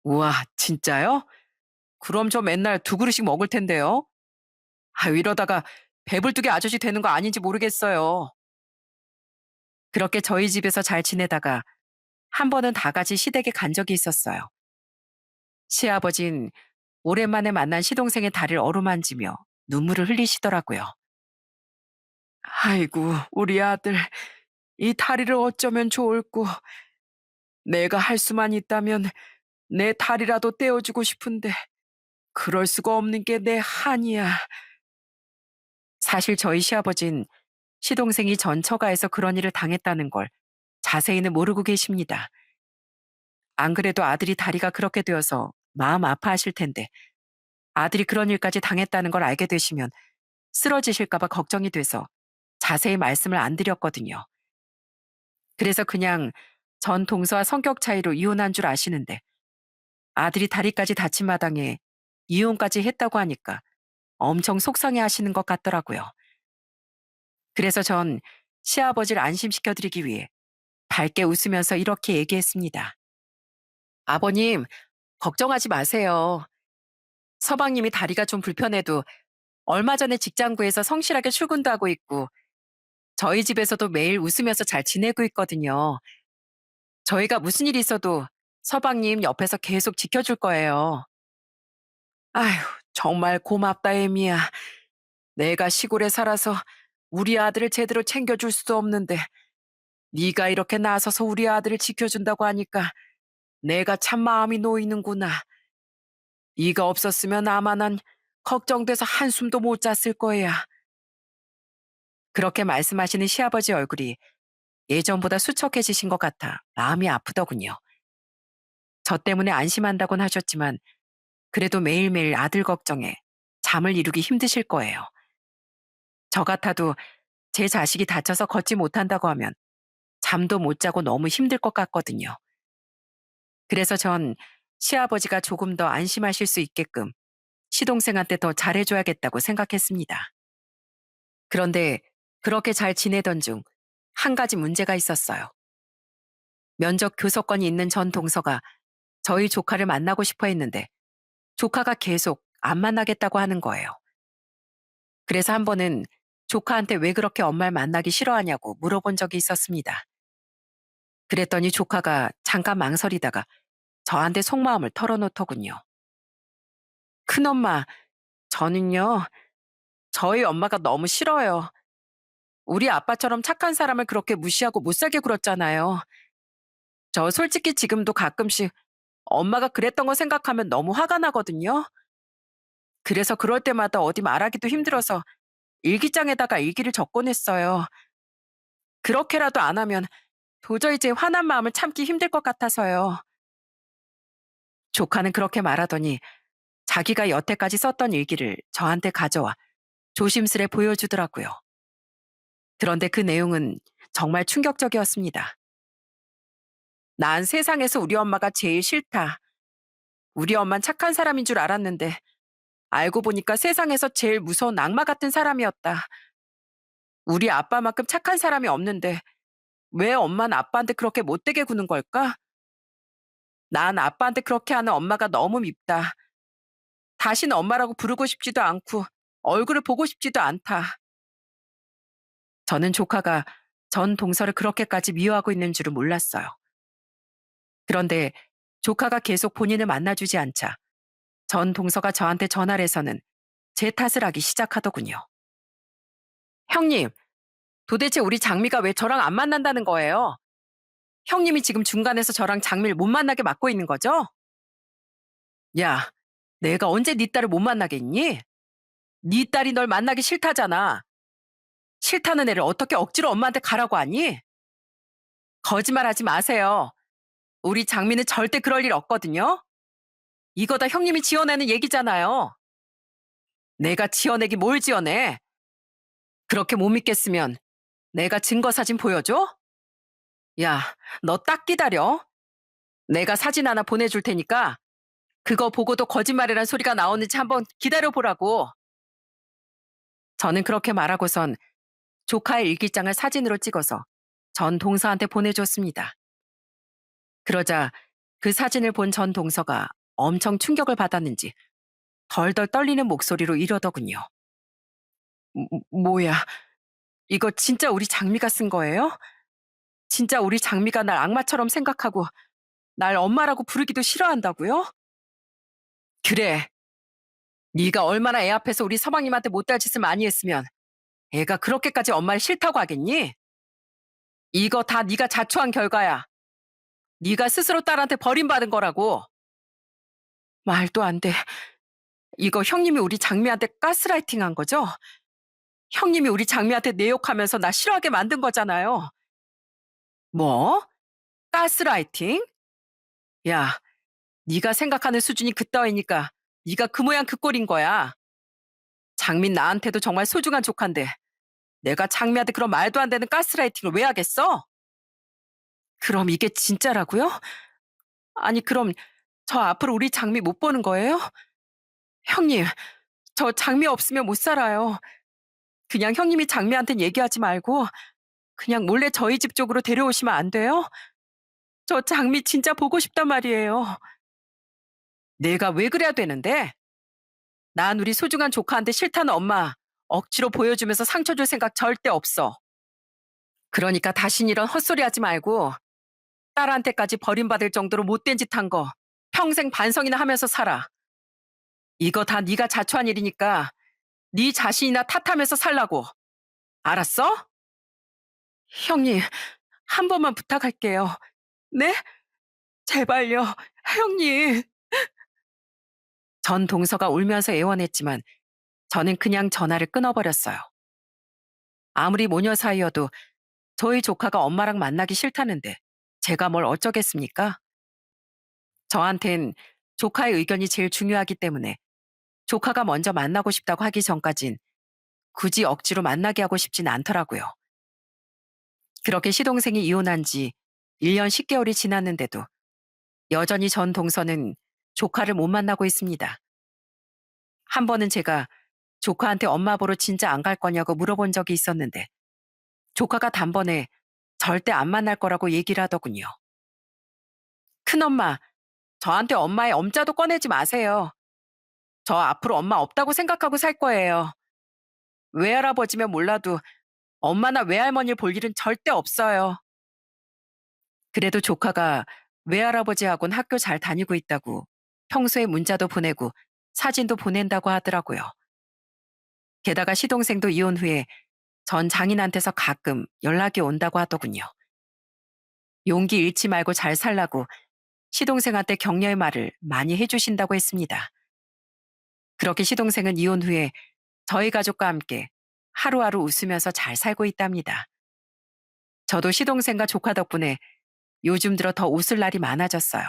우와, 진짜요? 그럼 저 맨날 두 그릇씩 먹을 텐데요. 이러다가 배불뚝의 아저씨 되는 거 아닌지 모르겠어요. 그렇게 저희 집에서 잘 지내다가 한 번은 다 같이 시댁에 간 적이 있었어요. 시아버진 오랜만에 만난 시동생의 다리를 어루만지며 눈물을 흘리시더라고요. 아이고, 우리 아들, 이 다리를 어쩌면 좋을꼬. 내가 할 수만 있다면 내 다리라도 떼어주고 싶은데 그럴 수가 없는 게 내 한이야. 사실 저희 시아버진 시동생이 전 처가에서 그런 일을 당했다는 걸 자세히는 모르고 계십니다. 안 그래도 아들이 다리가 그렇게 되어서 마음 아파하실 텐데 아들이 그런 일까지 당했다는 걸 알게 되시면 쓰러지실까봐 걱정이 돼서 자세히 말씀을 안 드렸거든요. 그래서 그냥 전 동서와 성격 차이로 이혼한 줄 아시는데 아들이 다리까지 다친 마당에 이혼까지 했다고 하니까 엄청 속상해 하시는 것 같더라고요. 그래서 전 시아버지를 안심시켜드리기 위해 밝게 웃으면서 이렇게 얘기했습니다. 아버님, 걱정하지 마세요. 서방님이 다리가 좀 불편해도 얼마 전에 직장 구해서 성실하게 출근도 하고 있고 저희 집에서도 매일 웃으면서 잘 지내고 있거든요. 저희가 무슨 일 있어도 서방님 옆에서 계속 지켜줄 거예요. 아휴, 정말 고맙다, 애미야. 내가 시골에 살아서 우리 아들을 제대로 챙겨줄 수도 없는데 네가 이렇게 나서서 우리 아들을 지켜준다고 하니까 내가 참 마음이 놓이는구나. 네가 없었으면 아마 난 걱정돼서 한숨도 못 잤을 거야. 그렇게 말씀하시는 시아버지 얼굴이 예전보다 수척해지신 것 같아 마음이 아프더군요. 저 때문에 안심한다곤 하셨지만 그래도 매일매일 아들 걱정에 잠을 이루기 힘드실 거예요. 저 같아도 제 자식이 다쳐서 걷지 못한다고 하면 잠도 못 자고 너무 힘들 것 같거든요. 그래서 전 시아버지가 조금 더 안심하실 수 있게끔 시동생한테 더 잘해줘야겠다고 생각했습니다. 그런데 그렇게 잘 지내던 중 한 가지 문제가 있었어요. 면접 교섭권이 있는 전 동서가 저희 조카를 만나고 싶어 했는데 조카가 계속 안 만나겠다고 하는 거예요. 그래서 한 번은 조카한테 왜 그렇게 엄마를 만나기 싫어하냐고 물어본 적이 있었습니다. 그랬더니 조카가 잠깐 망설이다가 저한테 속마음을 털어놓더군요. 큰엄마, 저는요, 저희 엄마가 너무 싫어요. 우리 아빠처럼 착한 사람을 그렇게 무시하고 못 살게 굴었잖아요. 저 솔직히 지금도 가끔씩 엄마가 그랬던 거 생각하면 너무 화가 나거든요. 그래서 그럴 때마다 어디 말하기도 힘들어서 일기장에다가 일기를 적곤 했어요. 그렇게라도 안 하면 도저히 제 화난 마음을 참기 힘들 것 같아서요. 조카는 그렇게 말하더니 자기가 여태까지 썼던 일기를 저한테 가져와 조심스레 보여주더라고요. 그런데 그 내용은 정말 충격적이었습니다. 난 세상에서 우리 엄마가 제일 싫다. 우리 엄만 착한 사람인 줄 알았는데 알고 보니까 세상에서 제일 무서운 악마 같은 사람이었다. 우리 아빠만큼 착한 사람이 없는데 왜 엄마는 아빠한테 그렇게 못되게 구는 걸까? 난 아빠한테 그렇게 하는 엄마가 너무 밉다. 다시는 엄마라고 부르고 싶지도 않고 얼굴을 보고 싶지도 않다. 저는 조카가 전 동서를 그렇게까지 미워하고 있는 줄은 몰랐어요. 그런데 조카가 계속 본인을 만나주지 않자 전 동서가 저한테 전화를 해서는 제 탓을 하기 시작하더군요. 형님, 도대체 우리 장미가 왜 저랑 안 만난다는 거예요? 형님이 지금 중간에서 저랑 장미를 못 만나게 막고 있는 거죠? 야, 내가 언제 네 딸을 못 만나게 했니? 네 딸이 널 만나기 싫다잖아. 싫다는 애를 어떻게 억지로 엄마한테 가라고 하니? 거짓말하지 마세요. 우리 장미는 절대 그럴 일 없거든요. 이거 다 형님이 지어내는 얘기잖아요. 내가 지어내기 뭘 지어내? 그렇게 못 믿겠으면 내가 증거 사진 보여줘? 야, 너 딱 기다려. 내가 사진 하나 보내줄 테니까 그거 보고도 거짓말이란 소리가 나오는지 한번 기다려 보라고. 저는 그렇게 말하고선 조카의 일기장을 사진으로 찍어서 전 동서한테 보내줬습니다. 그러자 그 사진을 본 전 동서가 엄청 충격을 받았는지 덜덜 떨리는 목소리로 이러더군요. 뭐야, 이거 진짜 우리 장미가 쓴 거예요? 진짜 우리 장미가 날 악마처럼 생각하고 날 엄마라고 부르기도 싫어한다고요? 그래, 네가 얼마나 애 앞에서 우리 서방님한테 못될 짓을 많이 했으면 애가 그렇게까지 엄마를 싫다고 하겠니? 이거 다 네가 자초한 결과야. 네가 스스로 딸한테 버림받은 거라고. 말도 안 돼. 이거 형님이 우리 장미한테 가스라이팅한 거죠? 형님이 우리 장미한테 내 욕하면서 나 싫어하게 만든 거잖아요. 뭐? 가스라이팅? 야, 네가 생각하는 수준이 그따위니까 네가 그 모양 그 꼴인 거야. 장민 나한테도 정말 소중한 조카인데 내가 장미한테 그런 말도 안 되는 가스라이팅을 왜 하겠어? 그럼 이게 진짜라고요? 아니 그럼 저 앞으로 우리 장미 못 보는 거예요? 형님, 저 장미 없으면 못 살아요. 그냥 형님이 장미한텐 얘기하지 말고 그냥 몰래 저희 집 쪽으로 데려오시면 안 돼요? 저 장미 진짜 보고 싶단 말이에요. 내가 왜 그래야 되는데? 난 우리 소중한 조카한테 싫다는 엄마 억지로 보여주면서 상처 줄 생각 절대 없어. 그러니까 다신 이런 헛소리 하지 말고 딸한테까지 버림받을 정도로 못된 짓 한 거 평생 반성이나 하면서 살아. 이거 다 네가 자초한 일이니까 네 자신이나 탓하면서 살라고. 알았어? 형님, 한 번만 부탁할게요. 네? 제발요. 형님. 전 동서가 울면서 애원했지만 저는 그냥 전화를 끊어버렸어요. 아무리 모녀 사이여도 저희 조카가 엄마랑 만나기 싫다는데 제가 뭘 어쩌겠습니까? 저한텐 조카의 의견이 제일 중요하기 때문에 조카가 먼저 만나고 싶다고 하기 전까진 굳이 억지로 만나게 하고 싶진 않더라고요. 그렇게 시동생이 이혼한 지 1년 10개월이 지났는데도 여전히 전 동서는 조카를 못 만나고 있습니다. 한 번은 제가 조카한테 엄마 보러 진짜 안 갈 거냐고 물어본 적이 있었는데 조카가 단번에 절대 안 만날 거라고 얘기를 하더군요. 큰엄마, 저한테 엄마의 엄자도 꺼내지 마세요. 저 앞으로 엄마 없다고 생각하고 살 거예요. 외할아버지면 몰라도 엄마나 외할머니를 볼 일은 절대 없어요. 그래도 조카가 외할아버지하고는 학교 잘 다니고 있다고 평소에 문자도 보내고 사진도 보낸다고 하더라고요. 게다가 시동생도 이혼 후에 전 장인한테서 가끔 연락이 온다고 하더군요. 용기 잃지 말고 잘 살라고 시동생한테 격려의 말을 많이 해주신다고 했습니다. 그렇게 시동생은 이혼 후에 저희 가족과 함께 하루하루 웃으면서 잘 살고 있답니다. 저도 시동생과 조카 덕분에 요즘 들어 더 웃을 날이 많아졌어요.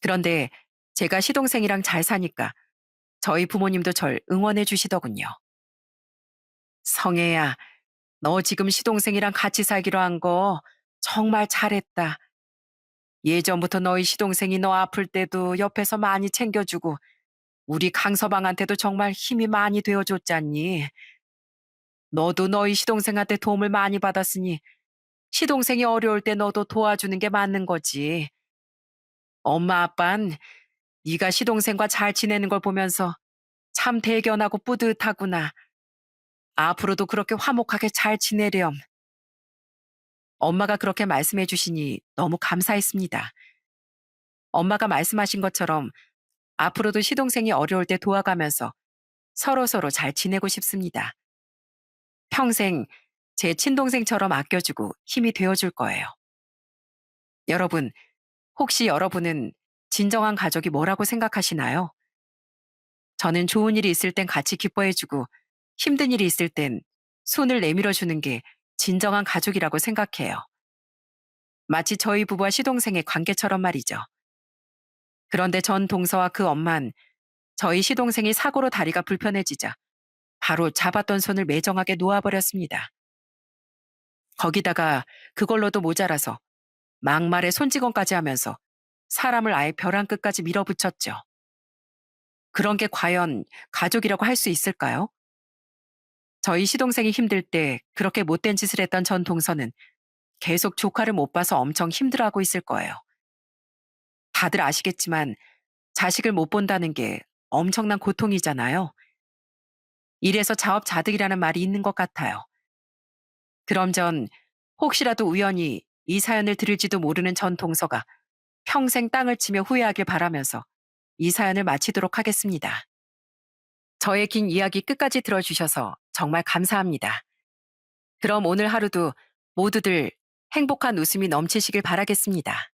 그런데 제가 시동생이랑 잘 사니까 저희 부모님도 절 응원해 주시더군요. 성애야, 너 지금 시동생이랑 같이 살기로 한 거 정말 잘했다. 예전부터 너희 시동생이 너 아플 때도 옆에서 많이 챙겨주고 우리 강서방한테도 정말 힘이 많이 되어줬잖니. 너도 너희 시동생한테 도움을 많이 받았으니 시동생이 어려울 때 너도 도와주는 게 맞는 거지. 엄마 아빤 네가 시동생과 잘 지내는 걸 보면서 참 대견하고 뿌듯하구나. 앞으로도 그렇게 화목하게 잘 지내렴. 엄마가 그렇게 말씀해 주시니 너무 감사했습니다. 엄마가 말씀하신 것처럼 앞으로도 시동생이 어려울 때 도와가면서 서로서로 잘 지내고 싶습니다. 평생 제 친동생처럼 아껴주고 힘이 되어줄 거예요. 여러분, 혹시 여러분은 진정한 가족이 뭐라고 생각하시나요? 저는 좋은 일이 있을 땐 같이 기뻐해주고 힘든 일이 있을 땐 손을 내밀어 주는 게 진정한 가족이라고 생각해요. 마치 저희 부부와 시동생의 관계처럼 말이죠. 그런데 전 동서와 그 엄만 저희 시동생이 사고로 다리가 불편해지자 바로 잡았던 손을 매정하게 놓아버렸습니다. 거기다가 그걸로도 모자라서 막말에 손찌검까지 하면서 사람을 아예 벼랑 끝까지 밀어붙였죠. 그런 게 과연 가족이라고 할 수 있을까요? 저희 시동생이 힘들 때 그렇게 못된 짓을 했던 전 동서는 계속 조카를 못 봐서 엄청 힘들어하고 있을 거예요. 다들 아시겠지만 자식을 못 본다는 게 엄청난 고통이잖아요. 이래서 자업자득이라는 말이 있는 것 같아요. 그럼 전 혹시라도 우연히 이 사연을 들을지도 모르는 전 동서가 평생 땅을 치며 후회하길 바라면서 이 사연을 마치도록 하겠습니다. 저의 긴 이야기 끝까지 들어주셔서 정말 감사합니다. 그럼 오늘 하루도 모두들 행복한 웃음이 넘치시길 바라겠습니다.